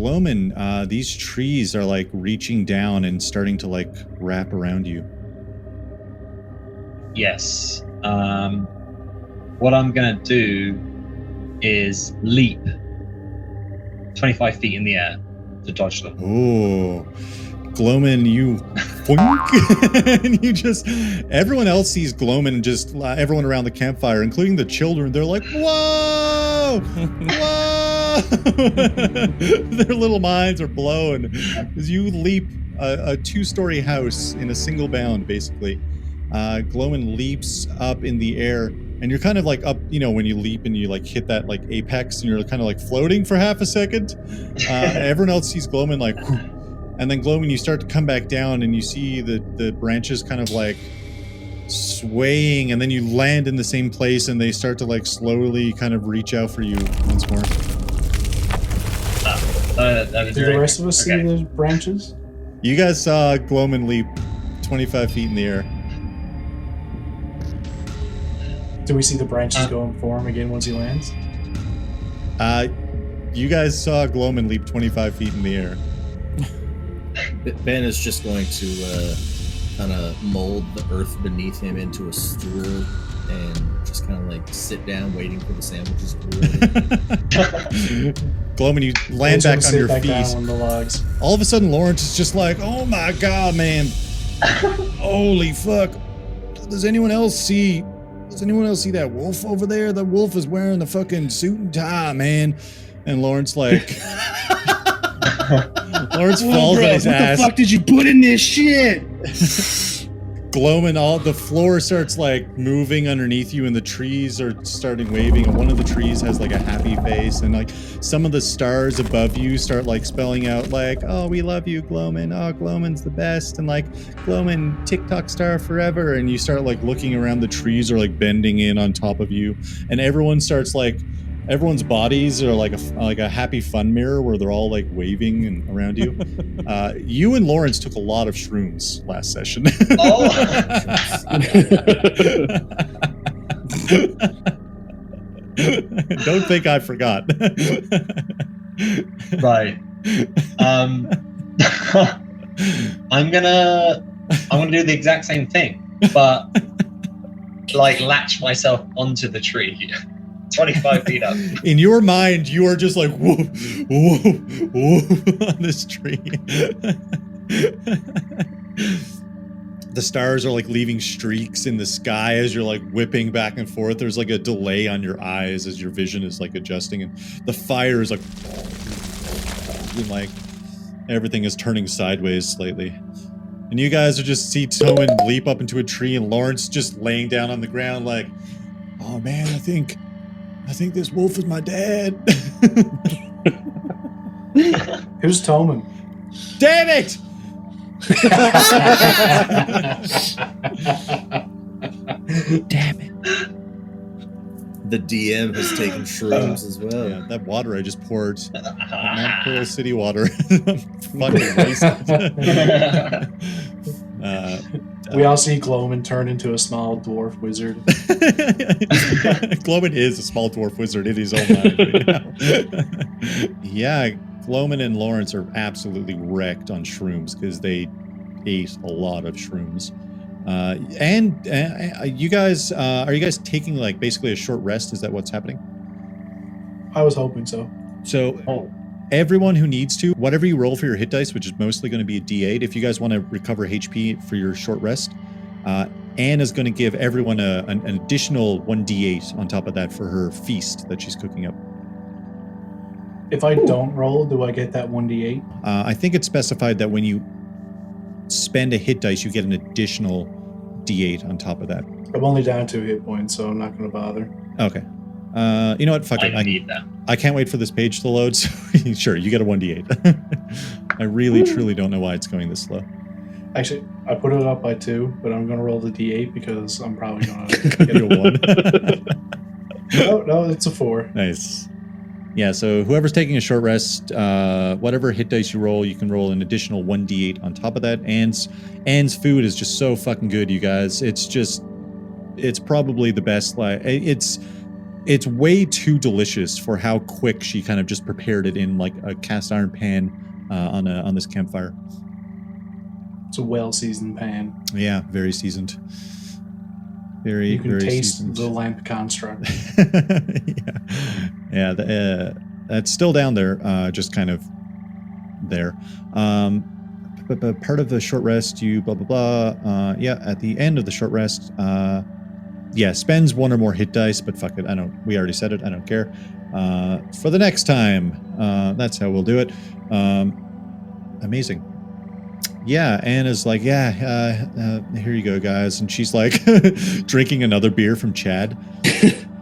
Glomin, these trees are like reaching down and starting to like wrap around you. Yes. What I'm going to do is leap 25 feet in the air to dodge them. Oh, Glomin, you boink, and you just, everyone else sees Glomin and just everyone around the campfire, including the children, they're like, whoa, whoa. Their little minds are blown as you leap a 2-story house in a single bound, basically. Glomin leaps up in the air, and you're kind of like up, when you leap and you like hit that like apex and you're kind of like floating for half a second. Everyone else sees Glomin like, whew. And then Glomin, you start to come back down and you see the branches kind of like swaying, and then you land in the same place and they start to like slowly kind of reach out for you once more. Did the rest of us see the branches? You guys saw Glomin leap 25 feet in the air. Do we see the branches going for him again once he lands? You guys saw Glomin leap 25 feet in the air. Ben is just going to kind of mold the earth beneath him into a stool and just kind of like sit down waiting for the sandwiches to be ready. Glomin, you land back on your feet. On the logs. All of a sudden, Lawrence is just like, oh my god, man. Holy fuck. Does anyone else see that wolf over there? The wolf is wearing the fucking suit and tie, man. And Lawrence like... Lawrence falls on his ass. What the fuck did you put in this shit? Glomin, the floor starts like moving underneath you, and the trees are starting waving, and one of the trees has like a happy face, and like some of the stars above you start like spelling out like, oh, we love you, Glomin. Oh, Glomin's the best, and like Glomin, TikTok star forever. And you start like looking around, the trees are like bending in on top of you, and everyone's bodies are like a happy fun mirror where they're all like waving and around you. You and Lawrence took a lot of shrooms last session. Oh. Don't think I forgot. Right. I'm gonna do the exact same thing, but like latch myself onto the tree. 25 feet up. In your mind, you are just like, whoa, whoa, whoa, on this tree. The stars are like leaving streaks in the sky as you're like whipping back and forth. There's like a delay on your eyes as your vision is like adjusting, and the fire is like, and like everything is turning sideways slightly. And you guys are just see Toman leap up into a tree, and Lawrence just laying down on the ground like, oh man, I think this wolf is my dad. Who's Toman? Damn it! Damn it. The DM has taken shrooms as well. Yeah, that water I just poured. Mount Pearl City water. Fucking wasted. We all see Glomin turn into a small dwarf wizard. Glomin is a small dwarf wizard in his own mind right now. Yeah, Glomin and Lawrence are absolutely wrecked on shrooms because they ate a lot of shrooms. And you guys, are you guys taking like basically a short rest? Is that what's happening? I was hoping so. So everyone who needs to, whatever you roll for your hit dice, which is mostly going to be a D8, if you guys want to recover HP for your short rest, Anne is going to give everyone an additional 1d8 on top of that for her feast that she's cooking up. If I don't roll, do I get that 1d8? I think it's specified that when you spend a hit dice, you get an additional d8 on top of that. I'm only down 2 hit points, so I'm not going to bother. Okay. You know what? Fuck it. I need that. I can't wait for this page to load, so sure, you get a 1d8. I really, truly don't know why it's going this slow. Actually, I put it up by 2, but I'm going to roll the d8 because I'm probably going to get a 1. No, it's a 4. Nice. Yeah, so whoever's taking a short rest, whatever hit dice you roll, you can roll an additional 1d8 on top of that. Anne's food is just so fucking good, you guys. It's probably the best. Like, it's It's way too delicious for how quick she kind of just prepared it in like a cast iron pan on this campfire. It's a well-seasoned pan. Yeah, very seasoned. Very, You can very taste seasoned. the lamp construct. yeah. That's still down there, just kind of there. But part of the short rest, you blah blah blah. At the end of the short rest, spends one or more hit dice. But fuck it, we already said it. I don't care. For the next time, that's how we'll do it. Amazing. Yeah, Anna's like, here you go, guys. And she's like drinking another beer from Chad.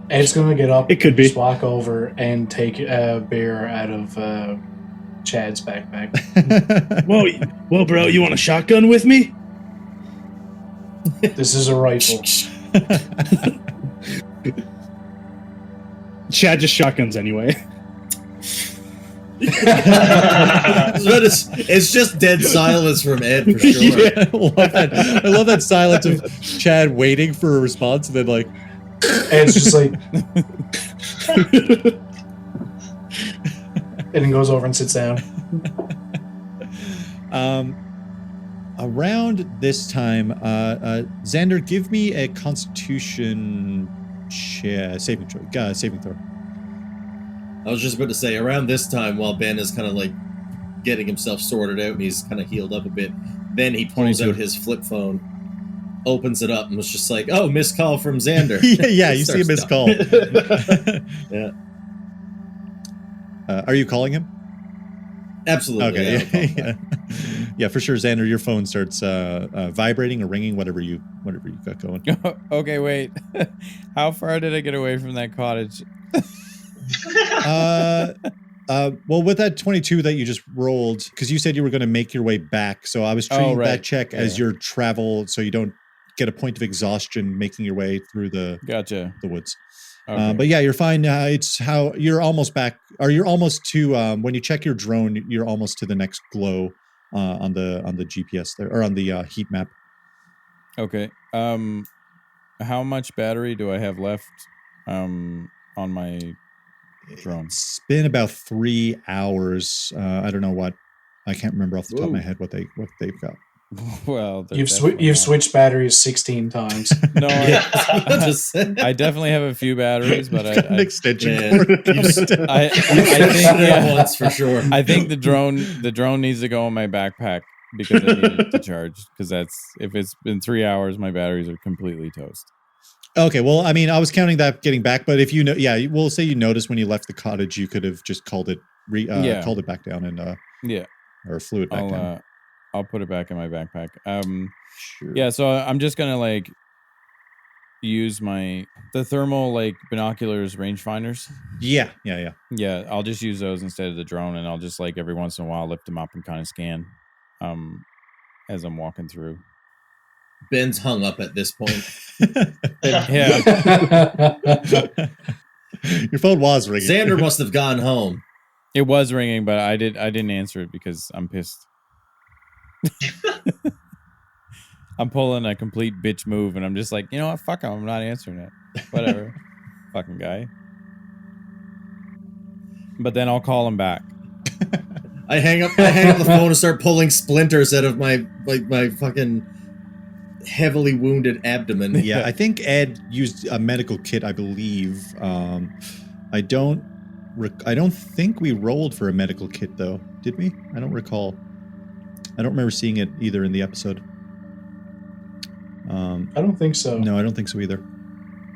Ed's gonna get up. It could be. Just walk over and take a beer out of Chad's backpack. Well, bro, you want a shotgun with me? This is a rifle. Chad just shotguns anyway. It's just dead silence from Ed for sure. Yeah, I love that silence of Chad waiting for a response and then like Ed's just like and then goes over and sits down. Around this time, Xander, give me a Constitution saving throw. I was just about to say, around this time, while Ben is kind of like getting himself sorted out and he's kind of healed up a bit, then he pulls out his flip phone, opens it up, and was just like, "Oh, missed call from Xander." yeah, you see a missed call. Yeah. Are you calling him? Absolutely. Okay. Yeah, for sure, Xander. Your phone starts vibrating or ringing, whatever you got going. Okay, wait. How far did I get away from that cottage? Well, with that 22 that you just rolled, because you said you were going to make your way back, so I was treating that check as your travel, so you don't get a point of exhaustion making your way through the woods. Okay. But yeah, you're fine. It's how you're almost back, or you're almost to when you check your drone, you're almost to the next glow on the GPS there, or on the heat map. Okay. How much battery do I have left on my drone? It's been about 3 hours. I don't know what. I can't remember off the top of my head what they've got. Well, you've switched batteries 16 times. No, I definitely have a few batteries, but an extension cord. I think once for sure. I think the drone needs to go in my backpack because I need it to charge. Because if it's been 3 hours, my batteries are completely toast. Okay, well, I mean, I was counting that getting back, but if we'll say you noticed when you left the cottage, you could have just called it back down and or flew it back down. I'll put it back in my backpack. Sure. Yeah, so I'm just gonna like use the thermal like binoculars rangefinders. Yeah. Yeah, I'll just use those instead of the drone, and I'll just like every once in a while lift them up and kind of scan as I'm walking through. Ben's hung up at this point. Yeah. Your phone was ringing. Xander must have gone home. It was ringing, but I didn't answer it because I'm pissed. I'm pulling a complete bitch move, and I'm just like, you know what? Fuck him. I'm not answering it. Whatever. Fucking guy. But then I'll call him back. I hang up the phone and start pulling splinters out of my fucking heavily wounded abdomen. Yeah, I think Ed used a medical kit, I believe. I don't think we rolled for a medical kit though. Did we? I don't recall. I don't remember seeing it either in the episode. I don't think so. No, I don't think so either.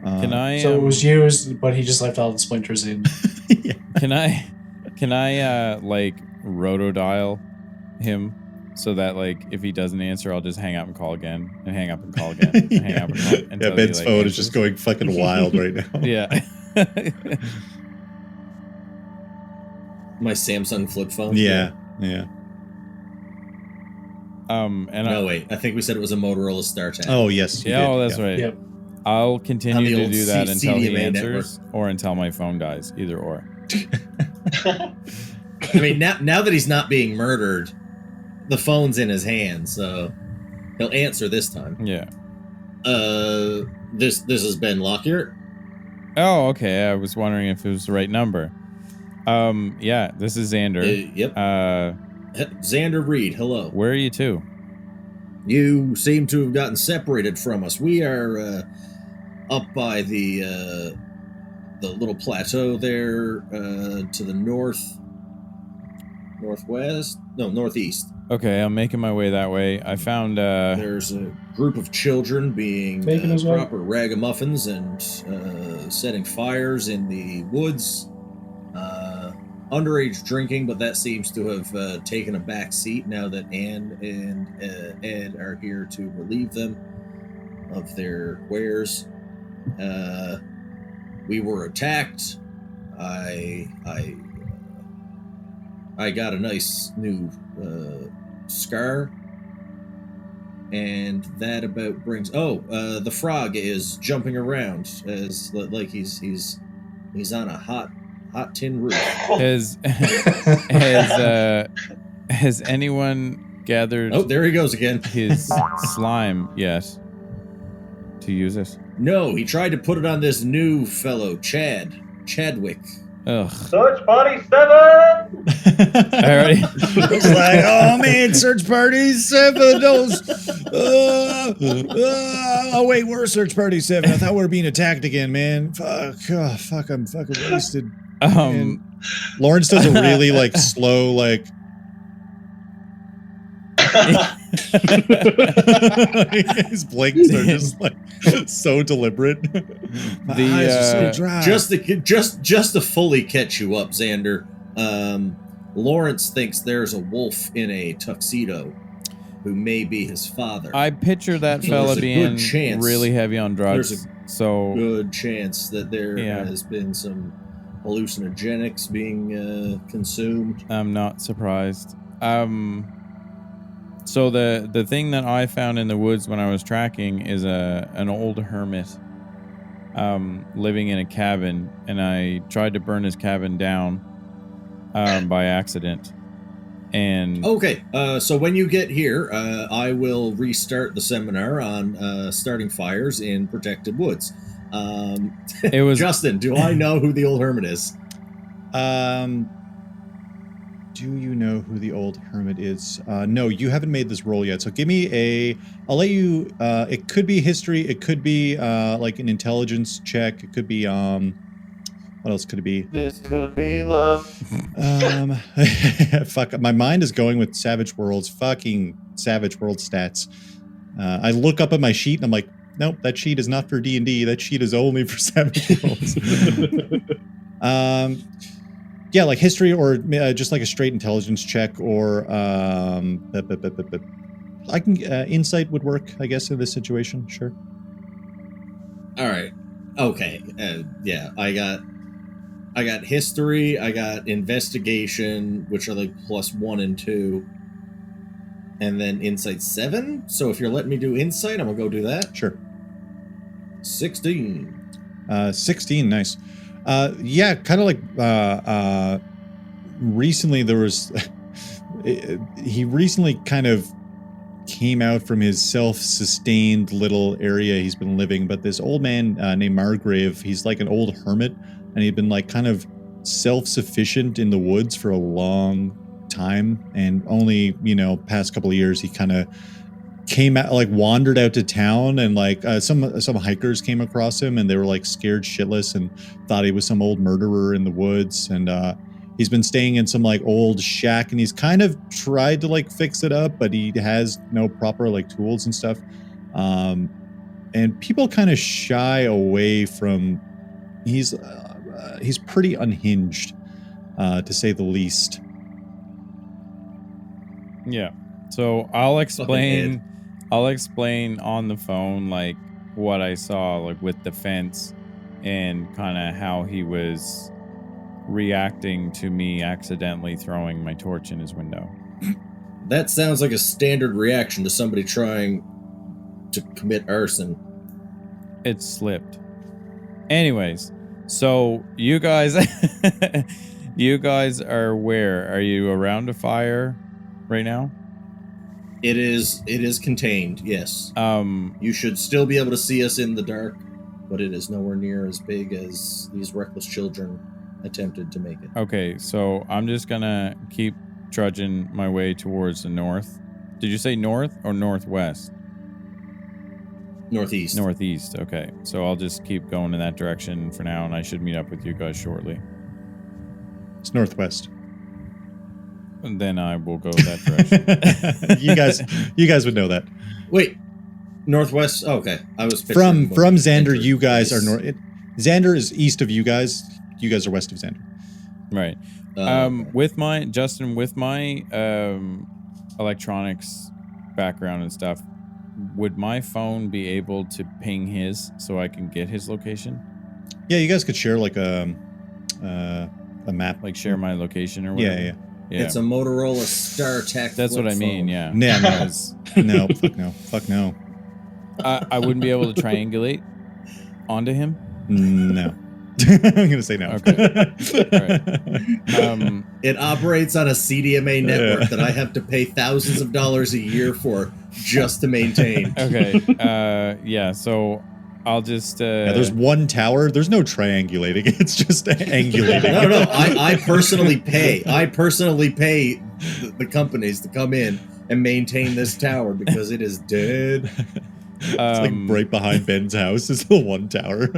Can I? So it was used, but he just left all the splinters in. Yeah. Can I like rotodial him so that like if he doesn't answer, I'll just hang up and call again, and hang up and call again, and hang up and call until Yeah, Ben's he, phone answers. is just going fucking wild right now. Yeah. My Samsung flip phone. Yeah. Wait. I think we said it was a Motorola StarTAC. Oh yes. Yeah. Oh, that's right. Yep. I'll continue to old do that until he CDMA answers, or until my phone dies. Either or. I mean, now that he's not being murdered, the phone's in his hand, so he'll answer this time. Yeah. This has been Lockyer. Oh, okay. I was wondering if it was the right number. Yeah, this is Xander. Yep. Xander Reed, hello. Where are you two? You seem to have gotten separated from us. We are up by the little plateau there to the northeast. Okay, I'm making my way that way. I found There's a group of children being Making his way. proper ragamuffins and setting fires in the woods. Underage drinking, but that seems to have taken a back seat now that Anne and Ed are here to relieve them of their wares. We were attacked. I got a nice new scar, and that about brings. The frog is jumping around as like he's on a hot tin roof. Has anyone gathered? Oh, there he goes again. His slime yet to use it? No, he tried to put it on this new fellow, Chadwick. Ugh. Search Party 7! Alright. It's like, oh man, search party 7. Those. Oh wait, we're search party 7. I thought we were being attacked again, man. Fuck. Oh, fuck. I'm fucking wasted. And Lawrence does a really like slow like. His blinks are just like so deliberate. My eyes are so dry. Just to fully catch you up, Xander. Lawrence thinks there's a wolf in a tuxedo who may be his father. I picture that So fella there's a being good chance- really heavy on drugs. There's So Good chance that there Yeah. has been some hallucinogenics being consumed. I'm not surprised. So the thing that I found in the woods when I was tracking is an old hermit living in a cabin, and I tried to burn his cabin down by accident. And Okay, so when you get here, I will restart the seminar on starting fires in protected woods. it was Justin, do I know who the old hermit is? Do you know who the old hermit is? No, you haven't made this roll yet. So give me I'll let you, it could be history. It could be like an intelligence check. It could be, what else could it be? This could be love. Fuck, my mind is going with Savage Worlds stats. I look up at my sheet and I'm like, nope, that sheet is not for D&D. That sheet is only for Savage Worlds. Yeah, like history or just like a straight intelligence check, or I can insight would work, I guess, in this situation. Sure. All right. Okay. Yeah, I got history. I got investigation, which are like +1 and 2, and then insight 7. So if you're letting me do insight, I'm gonna go do that. Sure. 16. 16, nice. Yeah, kind of like recently there was he recently kind of came out from his self-sustained little area he's been living, but this old man named Marguerite, he's like an old hermit, and he'd been like kind of self-sufficient in the woods for a long time, and only, you know, past couple of years he kind of came out, like wandered out to town, and like some hikers came across him, and they were like scared shitless and thought he was some old murderer in the woods, and he's been staying in some like old shack, and he's kind of tried to like fix it up, but he has no proper like tools and stuff, and people kind of shy away from. He's pretty unhinged, to say the least. Yeah. So I'll explain on the phone like what I saw, like with the fence, and kind of how he was reacting to me accidentally throwing my torch in his window. That sounds like a standard reaction to somebody trying to commit arson. It slipped. Anyways, so you guys are where? Are you around a fire right now? It is contained, yes. You should still be able to see us in the dark, but it is nowhere near as big as these reckless children attempted to make it. Okay, so I'm just gonna keep trudging my way towards the north. Did you say north or northwest? Northeast. Northeast. Okay, so I'll just keep going in that direction for now, and I should meet up with you guys shortly. It's northwest. And then I will go that direction. you guys would know that. Wait, northwest. Oh, okay, I was From picturing Xander. You guys this. are north. Xander is east of you guys. You guys are west of Xander. Right. Okay. With my electronics background and stuff, would my phone be able to ping his so I can get his location? Yeah, you guys could share like a map. Like share my location or whatever? Yeah. It's a Motorola StarTech. That's what I mean, yeah. No, no, fuck no. I wouldn't be able to triangulate onto him? No. I'm gonna say no. Okay. It operates on a CDMA network that I have to pay thousands of dollars a year for just to maintain. Okay. Yeah, so I'll just... there's one tower. There's no triangulating. It's just angulating. No. I personally pay. I personally pay the companies to come in and maintain this tower because it is dead. It's like right behind Ben's house is the one tower.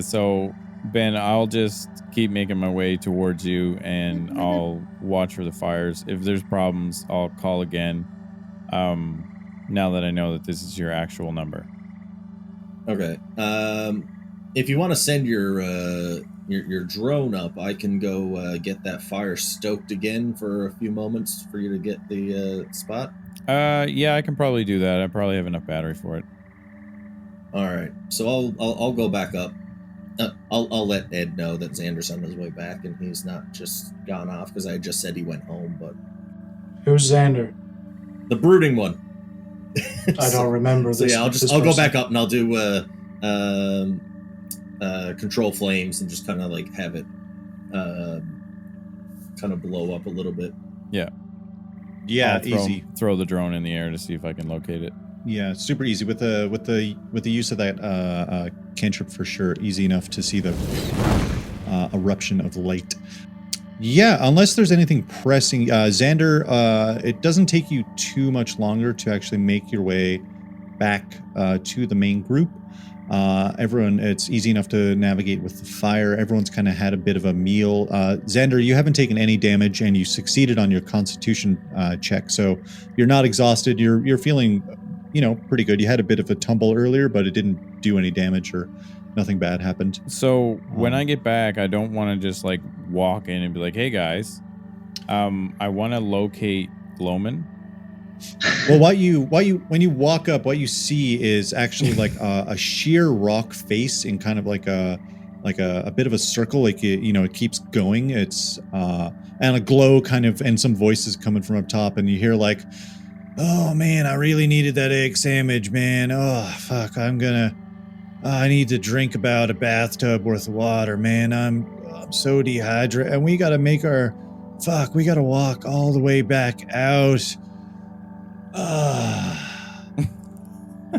So Ben, I'll just keep making my way towards you and I'll watch for the fires. If there's problems, I'll call again. Now that I know that this is your actual number. Okay. If you want to send your drone up, I can go get that fire stoked again for a few moments for you to get the spot. Yeah, I can probably do that. I probably have enough battery for it. All right, so I'll go back up. I'll let Ed know that Xander's on his way back and he's not just gone off because I just said he went home. But Who's Xander? the brooding one. I don't remember So this. yeah, I'll go back up and I'll do control flames and just kind of like have it kind of blow up a little bit. Yeah. Yeah, I'll easy. Throw the drone in the air to see if I can locate it. Yeah, super easy with the use of that cantrip for sure. Easy enough to see the eruption of light. Yeah, unless there's anything pressing. Xander, it doesn't take you too much longer to actually make your way back to the main group. Everyone, it's easy enough to navigate with the fire. Everyone's kind of had a bit of a meal. Xander, you haven't taken any damage and you succeeded on your constitution check. So you're not exhausted. You're feeling, pretty good. You had a bit of a tumble earlier, but it didn't do any damage or nothing bad happened. So when I get back, I don't want to just like walk in and be like, hey guys, I want to locate Glomin. Well, when you walk up, what you see is actually like a sheer rock face in kind of like a bit of a circle, like it keeps going. It's and a glow kind of, and some voices coming from up top, and you hear like, "Oh man, I really needed that egg sandwich, man. Oh fuck, I need to drink about a bathtub worth of water, man. I'm so dehydrated, and we gotta we gotta walk all the way back out."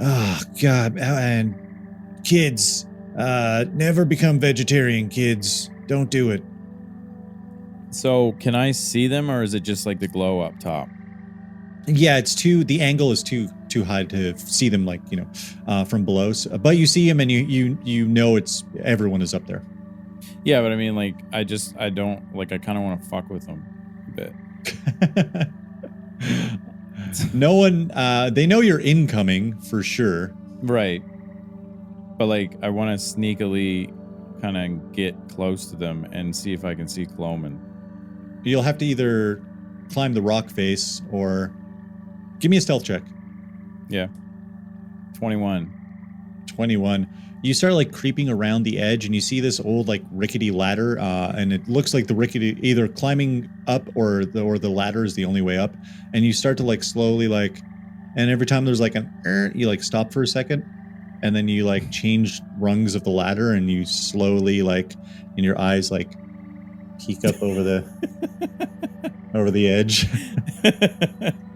Oh God! And kids, never become vegetarian. Kids, don't do it. So can I see them, or is it just like the glow up top? Yeah, the angle is too high to see them, like from below. So, but you see him, and you know everyone is up there. Yeah, but I mean, like, I don't like. I kind of want to fuck with them a bit. No one, they know you're incoming for sure. Right. But like, I want to sneakily kind of get close to them and see if I can see Glomin. You'll have to either climb the rock face or give me a stealth check. Yeah. 21. 21. You start like creeping around the edge and you see this old like rickety ladder, and it looks like the rickety, either climbing up or the ladder is the only way up. And you start to like slowly and every time there's like you like stop for a second, and then you like change rungs of the ladder, and you slowly like in your eyes like peek up over the edge.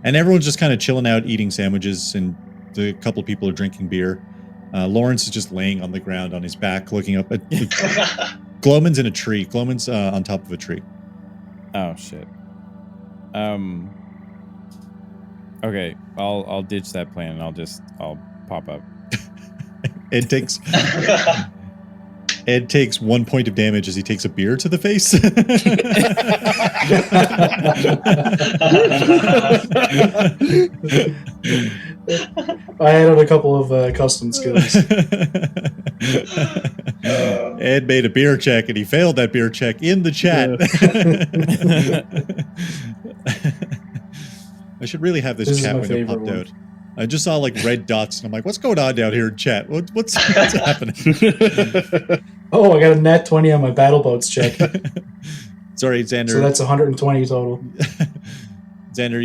And everyone's just kind of chilling out, eating sandwiches and The couple of people are drinking beer. Lawrence is just laying on the ground on his back, looking up at. Glomin's in a tree. Glomin's on top of a tree. Oh shit. Okay, I'll ditch that plan and I'll pop up. Ed takes 1 point of damage as he takes a beer to the face. I added a couple of custom skills. Ed made a beer check and he failed that beer check in the chat. I should really have this chat window popped out. I just saw like red dots and I'm like, what's going on down here in chat? What's happening? Oh, I got a nat 20 on my battle boats check. Sorry, Xander. So that's 120 total. Xander,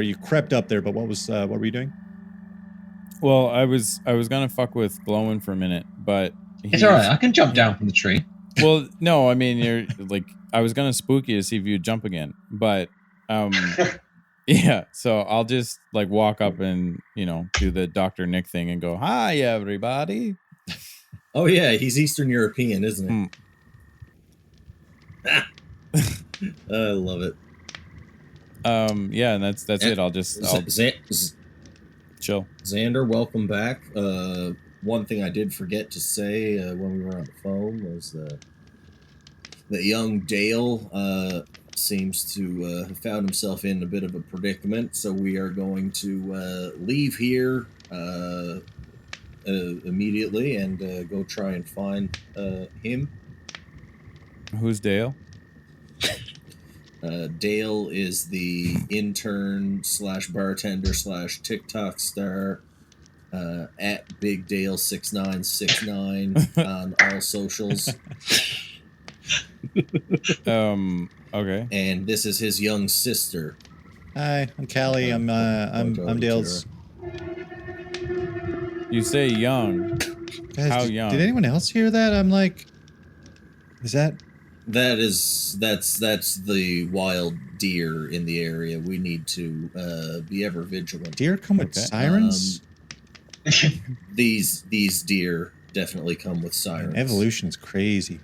you crept up there, but what were you doing? Well, I was gonna fuck with Glomin for a minute, but It's alright, I can jump down from the tree. Well, no, I mean you're like I was gonna spook you to see if you'd jump again, but yeah, so I'll just like walk up and do the Dr. Nick thing and go, "Hi, everybody." Oh yeah, he's Eastern European, isn't he? I love it. Yeah, and that's it. I'll chill. Xander, welcome back. One thing I did forget to say when we were on the phone was that young Dale seems to have found himself in a bit of a predicament, so we are going to leave here immediately and go try and find him. Who's Dale? Dale is the intern / bartender / TikTok star at Big Dale 6969 on all socials. Okay. And this is his young sister. Hi, I'm Callie. I'm Dale's. You say young. Guys, How young? Did anyone else hear that? I'm like, is that? That's the wild deer in the area. We need to be ever vigilant. Deer come with sirens? These deer definitely come with sirens. Evolution is crazy.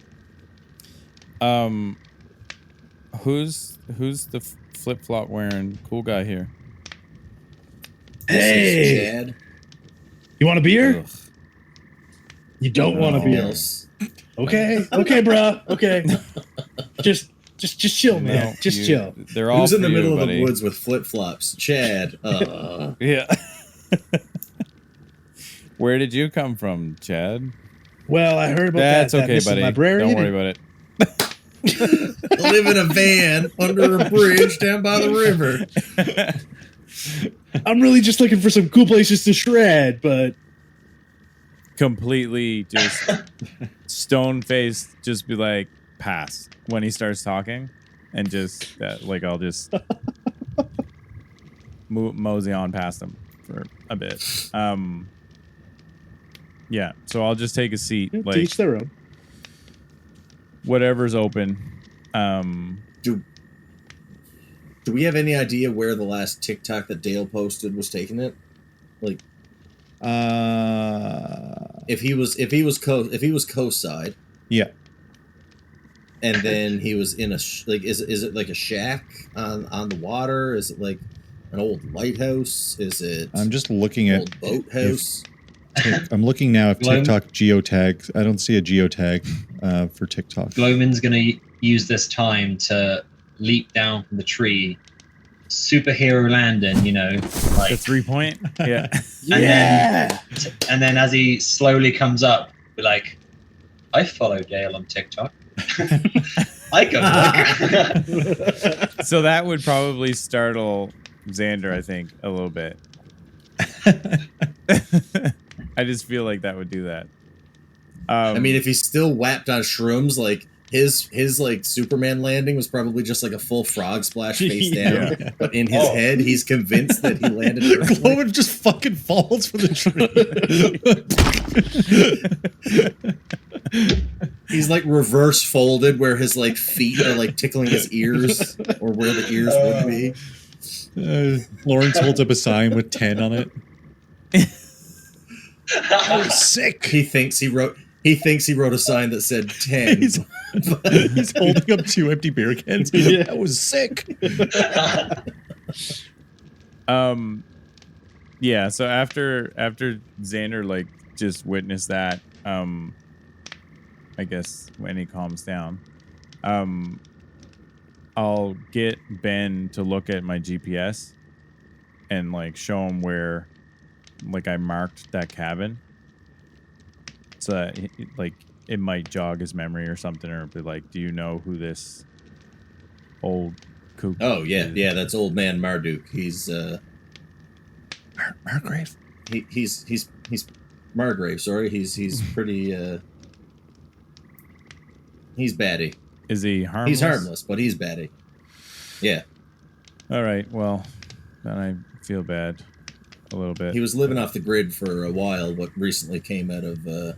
Who's the flip flop wearing cool guy here? Hey, Chad. You want a beer? Ugh. You don't want a beer. Okay, bro. Okay, just chill, man. Just chill. They're all Who's in the middle buddy. of the woods with flip flops? Chad. Yeah. Where did you come from, Chad? Well, I heard about That's that. okay, buddy. Librarian. Don't worry about it. Live in a van under a bridge down by the river. I'm really just looking for some cool places to shred, but Completely just stone faced, just be like, pass when he starts talking, and just I'll just mosey on past him for a bit. Yeah, so I'll just take a seat. to Like each their own. whatever's open. Do we have any idea where the last TikTok that Dale posted was taking it? Like, if he was co-side, yeah. and then he was in a is it like a shack on the water? Is it like an old lighthouse? Is it? I'm just looking an at old boathouse. I'm looking now at Glomin? TikTok geotag. I don't see a geotag for TikTok. Glomin's going to use this time to leap down from the tree, superhero landing, The like 3-point, yeah. and then as he slowly comes up, be like, I follow Dale on TikTok. I go look. So that would probably startle Xander, I think, a little bit. I just feel like that would do that. I mean, if he's still whapped on shrooms, like his like Superman landing was probably just like a full frog splash face down. Yeah. But in his head, he's convinced that he landed perfectly. Glomin just fucking falls from the tree. He's like reverse folded, where his like feet are like tickling his ears, or where the ears would be. Lawrence holds up a sign with 10 on it. I was sick. He thinks he wrote a sign that said 10. He's holding up 2 empty beer cans. Yeah. I was sick. Yeah, so after Xander like just witnessed that, I guess when he calms down, I'll get Ben to look at my GPS and like show him where like I marked that cabin. So that like it might jog his memory or something, or be like, do you know who this old kook Oh yeah, is? yeah, that's old man Marduk. He's Marguerite. he's Margrave, sorry. He's pretty he's batty. Is he harmless? He's harmless, but he's batty. Yeah. All right, well, then I feel bad a little bit. He was living off the grid for a while, but recently came out into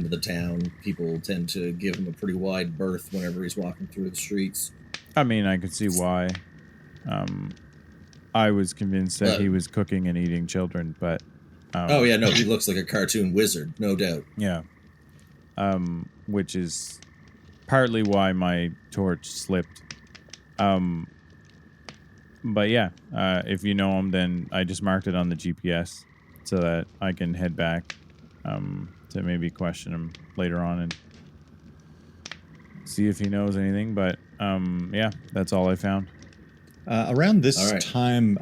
the town. People tend to give him a pretty wide berth whenever he's walking through the streets. I mean, I could see why. I was convinced that he was cooking and eating children, but oh yeah, no, he looks like a cartoon wizard, no doubt. yeah. Which is partly why my torch slipped. But yeah, if you know him, then I just marked it on the GPS so that I can head back to maybe question him later on and see if he knows anything. But yeah, that's all I found. Around this All right. time,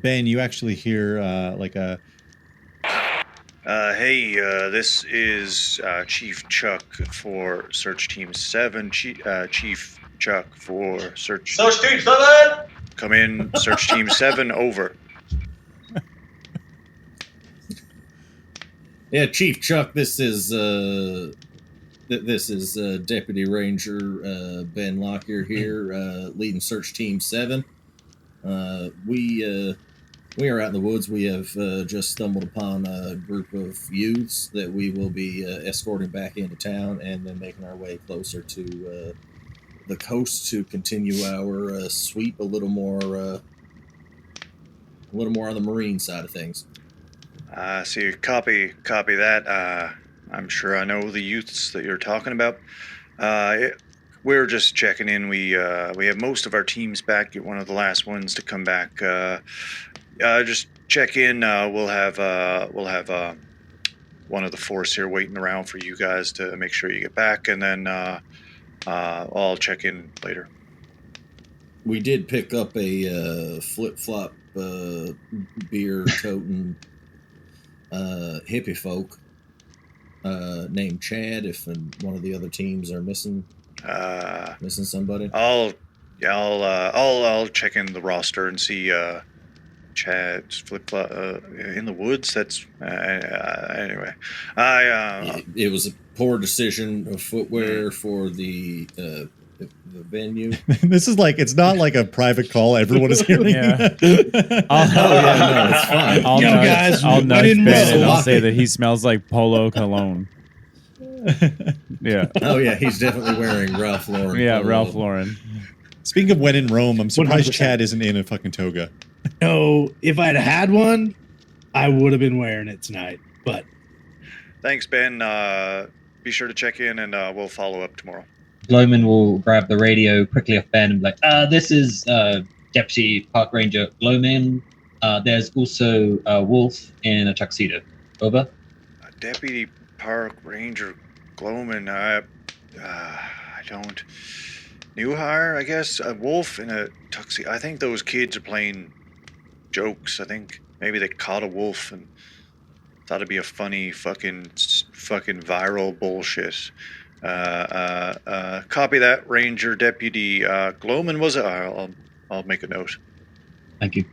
Ben, you actually hear like a... Hey, this is Chief Chuck for Search Team 7. Chief Chuck for Search... Search Team 7! Come in, Search Team 7, over. Yeah, Chief Chuck, this is Deputy Ranger Ben Lockyer here, leading Search Team 7. We are out in the woods. We have just stumbled upon a group of youths that we will be escorting back into town and then making our way closer to the coast to continue our sweep a little more on the marine side of things. See, copy that. I'm sure I know the youths that you're talking about. We're just checking in. We have most of our teams back. You're one of the last ones to come back. Just check in. We'll have one of the force here waiting around for you guys to make sure you get back, and then I'll check in later. We did pick up a flip-flop beer toting hippie folk named Chad. If one of the other teams are missing somebody, I'll check in the roster and see Chad's flip-flop in the woods. That's anyway. It was a poor decision of footwear for the venue. This is like, it's not like a private call. Everyone is hearing. Yeah. That. No, it's fine. I'll Yo, nudge, guys, I'll I nudge didn't Ben and know. I'll say that he smells like Polo cologne. Yeah. Oh yeah, he's definitely wearing Ralph Lauren. Yeah, polo. Ralph Lauren. Speaking of when in Rome, I'm surprised 100%. Chad isn't in a fucking toga. No, if I'd had one, I would have been wearing it tonight. But Thanks, Ben. Be sure to check in, and we'll follow up tomorrow. Glomin will grab the radio quickly off Ben and be like, this is Deputy Park Ranger Glomin. There's also Wolf in a tuxedo. Over. Deputy Park Ranger Glomin. I don't. New hire, I guess. A wolf in a tuxedo. I think those kids are playing jokes. I think maybe they caught a wolf and thought it'd be a funny fucking viral bullshit. Copy that, Ranger Deputy Glomin. Was it? I'll make a note. Thank you.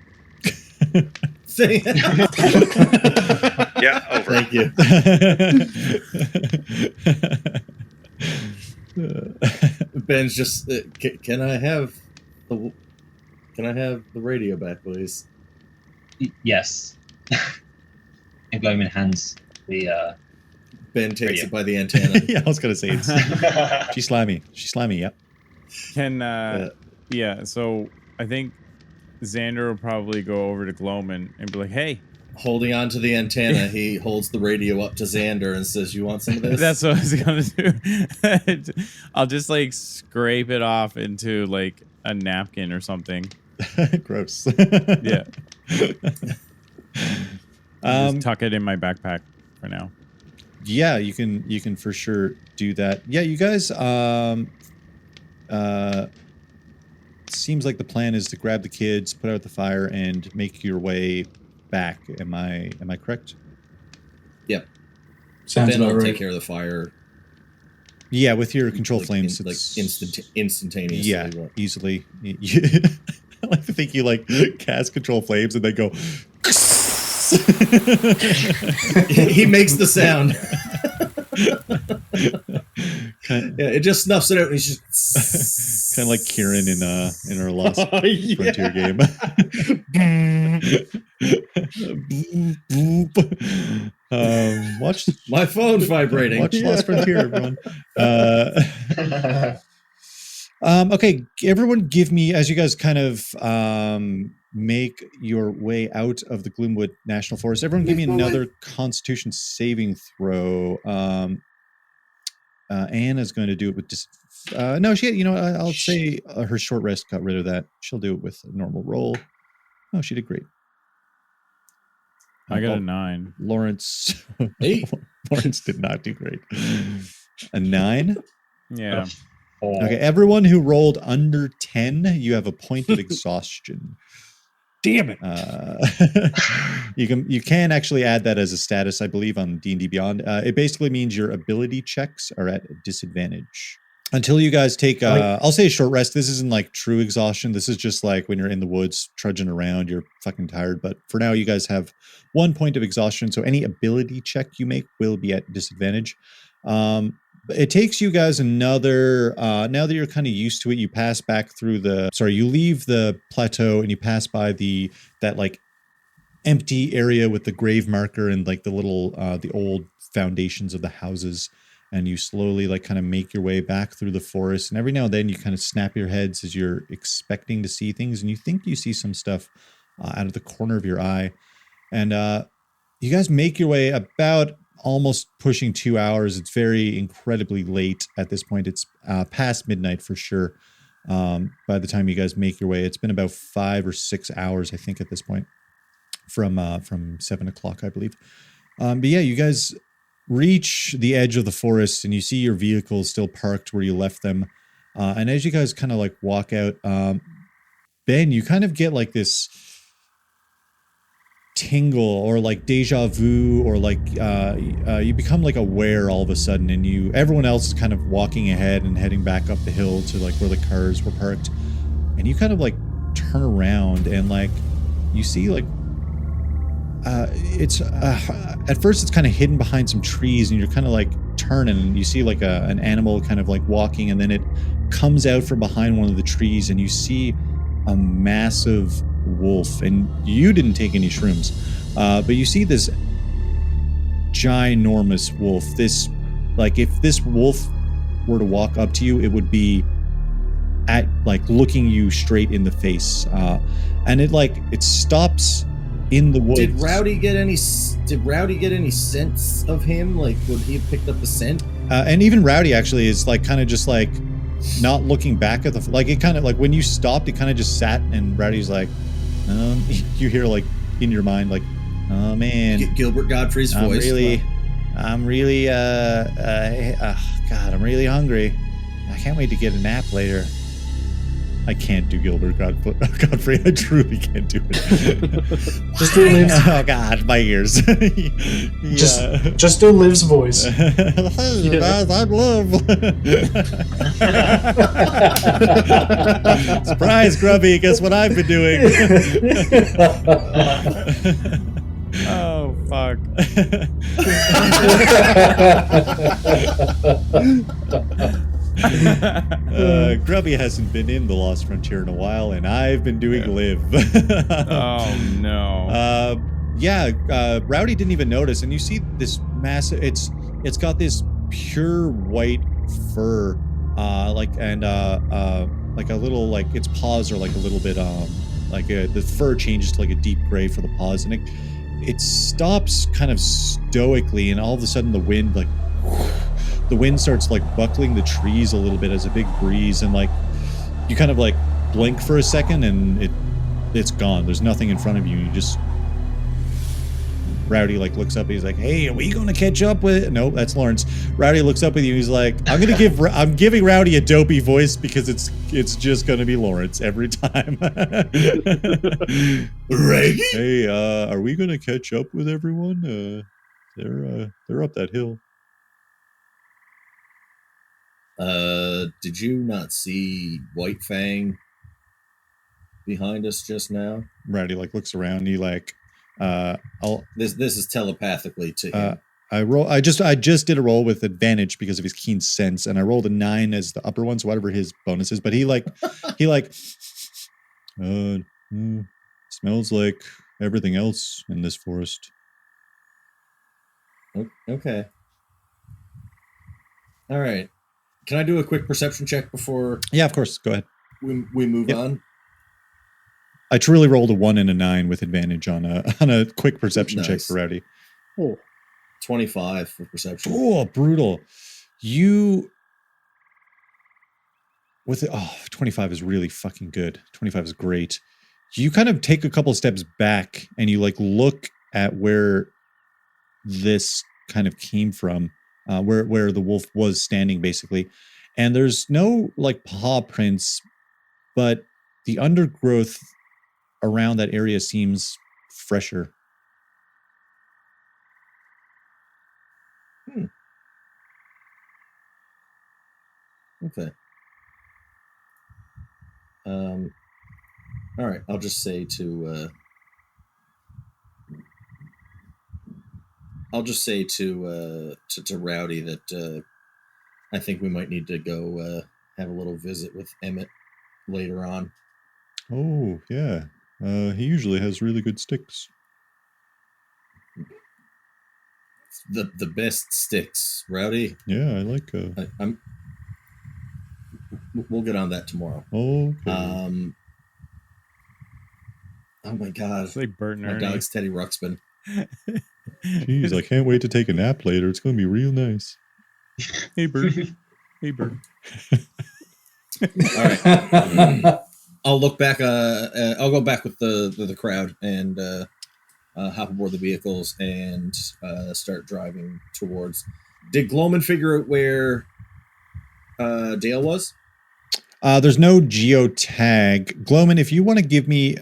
Yeah, over. Thank you. Ben's just. Can I have the radio back, please? Yes. And Glomin hands the. Ben takes Radio. it by the antenna. Yeah, I was gonna say she's slimy. She's slimy. Yep. Can yeah, so Xander will probably go over to Glomin and be like, "Hey." Holding on to the antenna, he holds the radio up to Xander and says, "You want some of this?" That's what I was gonna do. I'll just like scrape it off into like a napkin or something. Gross. Yeah. Just tuck it in my backpack for now. Yeah, you can for sure do that. Yeah, you guys. Seems like the plan is to grab the kids, put out the fire, and make your way back. Am I correct? Yep. Sounds Ben will about right. take care of the fire. Yeah, with your control flames, instantaneously. Yeah, easily. I like to think you like cast control flames and they go. He makes the sound. Yeah, it just snuffs it out, and he's just kind of like Kieran in our last Frontier game. Watch my phone vibrating. Watch Lost Frontier, everyone. Okay, everyone, give me, as you guys kind of make your way out of the Gloomwood National Forest. Everyone, give me another Constitution saving throw. Anna's going to do it with just no. I'll say her short rest got rid of that. She'll do it with a normal roll. Oh, she did great. I got a 9. Lawrence, 8. Lawrence did not do great. A 9. Yeah. Okay, everyone who rolled under 10, you have a point of exhaustion. Damn it! You can actually add that as a status, I believe, on D&D Beyond. It basically means your ability checks are at a disadvantage until you guys take. I'll say a short rest. This isn't like true exhaustion. This is just like when you're in the woods trudging around, you're fucking tired. But for now, you guys have 1 point of exhaustion. So any ability check you make will be at disadvantage. It takes you guys another, now that you're kind of used to it, you pass back through you leave the plateau and you pass by that like empty area with the grave marker and like the little, the old foundations of the houses. And you slowly like kind of make your way back through the forest. And every now and then you kind of snap your heads as you're expecting to see things. And you think you see some stuff out of the corner of your eye. And you guys make your way about almost pushing 2 hours. It's very incredibly late at this point. It's past midnight for sure. By the time you guys make your way, it's been about 5 or 6 hours, I think, at this point, from 7 o'clock, I believe. But yeah, you guys reach the edge of the forest and you see your vehicles still parked where you left them. And as you guys kind of like walk out, Ben, you kind of get like this tingle or like deja vu, or like you become like aware all of a sudden, and everyone else is kind of walking ahead and heading back up the hill to like where the cars were parked, and you kind of like turn around and like you see like it's at first it's kind of hidden behind some trees, and you're kind of like turning and you see like an animal kind of like walking, and then it comes out from behind one of the trees and you see a massive wolf. And you didn't take any shrooms, but you see this ginormous wolf. This, like, if this wolf were to walk up to you, it would be at like looking you straight in the face, and it stops in the woods. Did Rowdy get any sense of him? Like, would he have picked up the scent? And even Rowdy actually is like kind of just like not looking back at the, like, it kind of like when you stopped, it kind of just sat, and Rowdy's like, you hear like in your mind like, oh man, Gilbert Godfrey's voice. I'm really God, I'm really hungry. I can't wait to get a nap later. I can't do Gilbert Godfrey. I truly can't do it. Just do Liv's. Oh God, my ears. Just do Liv's voice. I'm Liv. Surprise, Grubby! Guess what I've been doing? Oh fuck. Grubby hasn't been in the Lost Frontier in a while, and I've been doing Liv. Oh no. Rowdy didn't even notice, and you see this massive. It's got this pure white fur, like a little, like its paws are like a little bit the fur changes to like a deep gray for the paws, and it stops kind of stoically, and all of a sudden the wind starts like buckling the trees a little bit as a big breeze, and like you kind of like blink for a second and it's gone. There's nothing in front of you. You just Rowdy like looks up. He's like, "Hey, are we going to catch up with it?" No, that's Lawrence. Rowdy looks up with you. He's like, I'm giving Rowdy a dopey voice because it's just going to be Lawrence every time. Reggie? Hey, are we going to catch up with everyone? They're up that hill. Did you not see White Fang behind us just now? Rowdy like looks around. He like, This is telepathically to him. I just did a roll with advantage because of his keen sense, and I rolled a 9 as the upper one, so whatever his bonus is. But he smells like everything else in this forest. Okay. All right. Can I do a quick perception check before? Yeah, of course. Go ahead. We move on. I truly rolled a 1 and a 9 with advantage on a quick perception check for Rowdy. Oh. 25 for perception. Oh, brutal. 25 is really fucking good. 25 is great. You kind of take a couple steps back and you like look at where this kind of came from, where the wolf was standing basically. And there's no like paw prints, but the undergrowth around that area seems fresher. Okay. All right. I'll just say to Rowdy that I think we might need to go have a little visit with Emmett later on. Oh yeah, he usually has really good sticks. The best sticks, Rowdy. Yeah, I like. We'll get on that tomorrow. Okay. Oh my god! It's like Bert and my Ernie. dog's Teddy Ruxpin. Jeez, I can't wait to take a nap later. It's going to be real nice. Hey Bert. Hey Bert. All right. I'll look back. I'll go back with the crowd and hop aboard the vehicles and start driving towards. Did Glomin figure out where Dale was? There's no geotag. Glomin, if you want to give me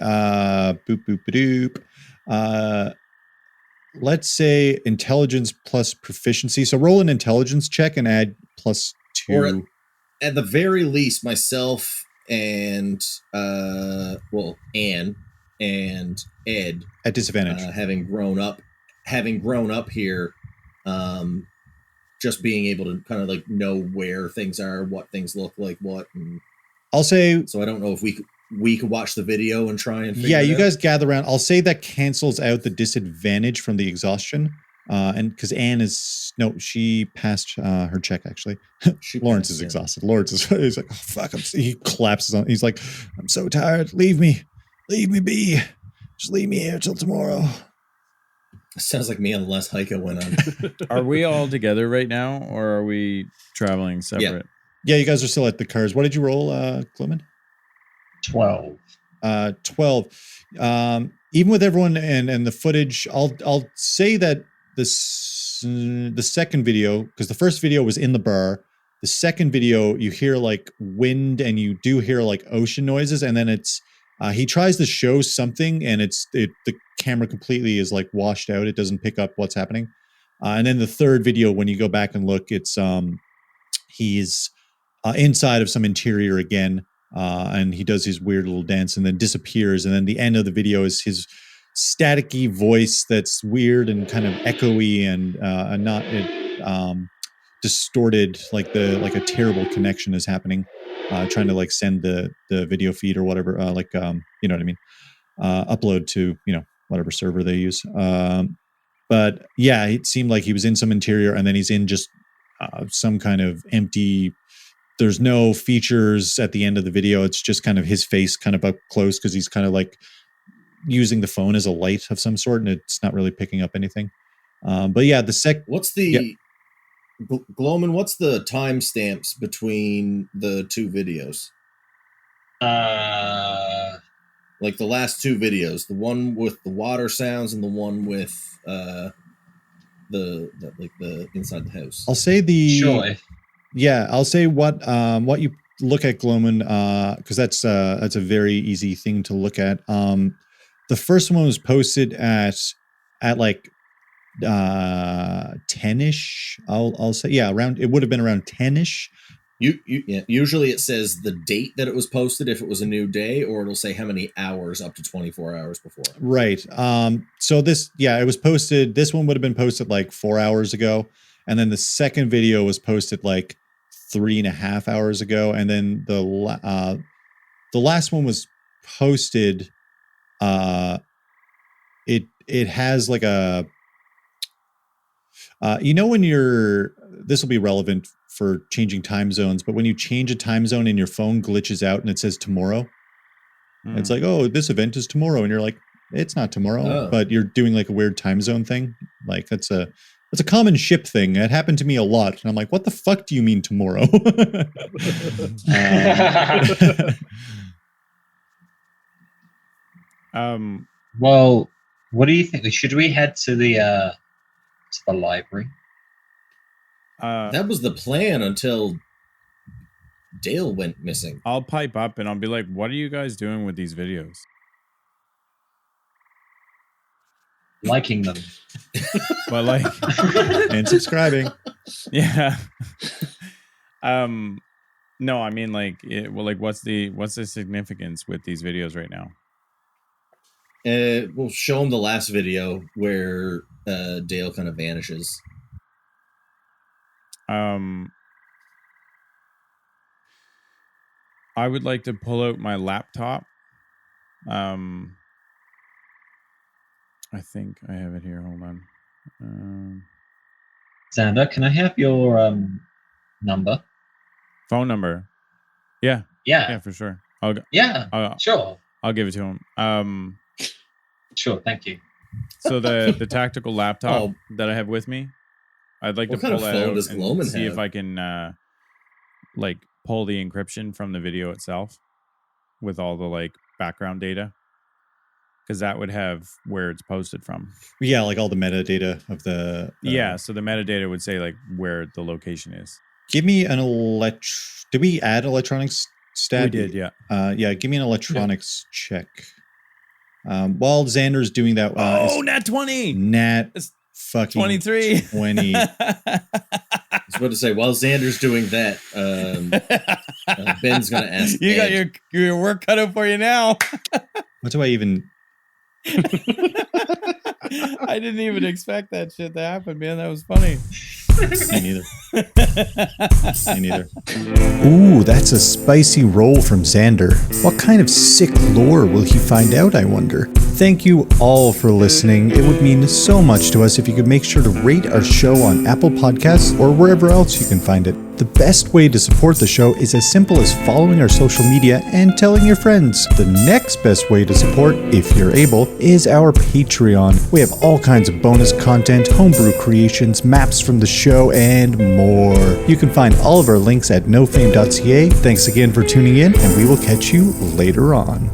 let's say intelligence plus proficiency. So roll an intelligence check and add +2. Or at the very least, myself and Anne and Ed at disadvantage, having grown up here, just being able to kind of like know where things are, what things look like, what. And I'll say. So I don't know if we could watch the video and try and figure yeah, it you out. guys gather around. I'll say that cancels out the disadvantage from the exhaustion. And because Anne she passed her check actually. Lawrence is exhausted. Lawrence is like, oh, fuck. He collapses on. He's like, I'm so tired. Leave me be. Just leave me here till tomorrow. Sounds like me on the last hike I went on. Are we all together right now, or are we traveling separate? Yeah, you guys are still at the cars. What did you roll, Glomin? 12. 12. Even with everyone and the footage, I'll say that the second video, because the first video was in the bar. The second video, you hear like wind and you do hear like ocean noises, and then it's he tries to show something, and the camera completely is like washed out. It doesn't pick up what's happening. And then the third video, when you go back and look, it's he's inside of some interior again, and he does his weird little dance and then disappears. And then the end of the video is his staticky voice that's weird and kind of echoey and not distorted, like a terrible connection is happening, trying to like send the video feed or whatever, you know what I mean, upload to whatever server they use. But yeah, it seemed like he was in some interior, and then he's in just some kind of empty there's no features at the end of the video. It's just kind of his face kind of up close because he's kind of like using the phone as a light of some sort, and it's not really picking up anything. But yeah, what's the Glomin? What's the timestamps between the two videos? Like the last two videos, the one with the water sounds and the one with the inside the house. I'll say Sure. I'll say what you look at, Glomin, because that's a very easy thing to look at. The first one was posted at like 10ish. I'll say around. It would have been around 10ish. Usually it says the date that it was posted if it was a new day, or it'll say how many hours up to 24 hours before. Right. So it was posted. This one would have been posted like 4 hours ago, and then the second video was posted like 3.5 hours ago, and then the last one was posted. It has like a when this will be relevant for changing time zones, but when you change a time zone and your phone glitches out and it says tomorrow, it's like, oh, this event is tomorrow, and you're like, it's not tomorrow, but you're doing like a weird time zone thing. Like that's a common ship thing. It happened to me a lot, and I'm like, what the fuck do you mean tomorrow? Well, what do you think? Should we head to the library? That was the plan until Dale went missing. I'll pipe up and I'll be like, what are you guys doing with these videos? Liking them. But like and subscribing. Yeah. No, I mean like what's the significance with these videos right now? We'll show them the last video where Dale kind of vanishes. I would like to pull out my laptop. I think I have it here. Hold on. Xander, can I have your number? Phone number. Yeah. Yeah, for sure. Sure. I'll give it to him. Sure, thank you. So the tactical laptop that I have with me, I'd like to pull that out and see if I can like pull the encryption from the video itself with all the like background data, because that would have where it's posted from. Yeah, like all the metadata of the so the metadata would say like where the location is. Give me an did we add electronics stat? We did, yeah. Give me an electronics check. While Xander's doing that, nat 20. Nat it's fucking 23. 20. I was about to say, while Xander's doing that, Ben's gonna ask. You got your work cut out for you now. What do I even? I didn't even expect that shit to happen, man. That was funny. Me neither. Me neither. Ooh, that's a spicy roll from Xander. What kind of sick lore will he find out, I wonder? Thank you all for listening. It would mean so much to us if you could make sure to rate our show on Apple Podcasts or wherever else you can find it. The best way to support the show is as simple as following our social media and telling your friends. The next best way to support, if you're able, is our Patreon. We have all kinds of bonus content, homebrew creations, maps from the show, and more. You can find all of our links at nofame.ca. Thanks again for tuning in, and we will catch you later on.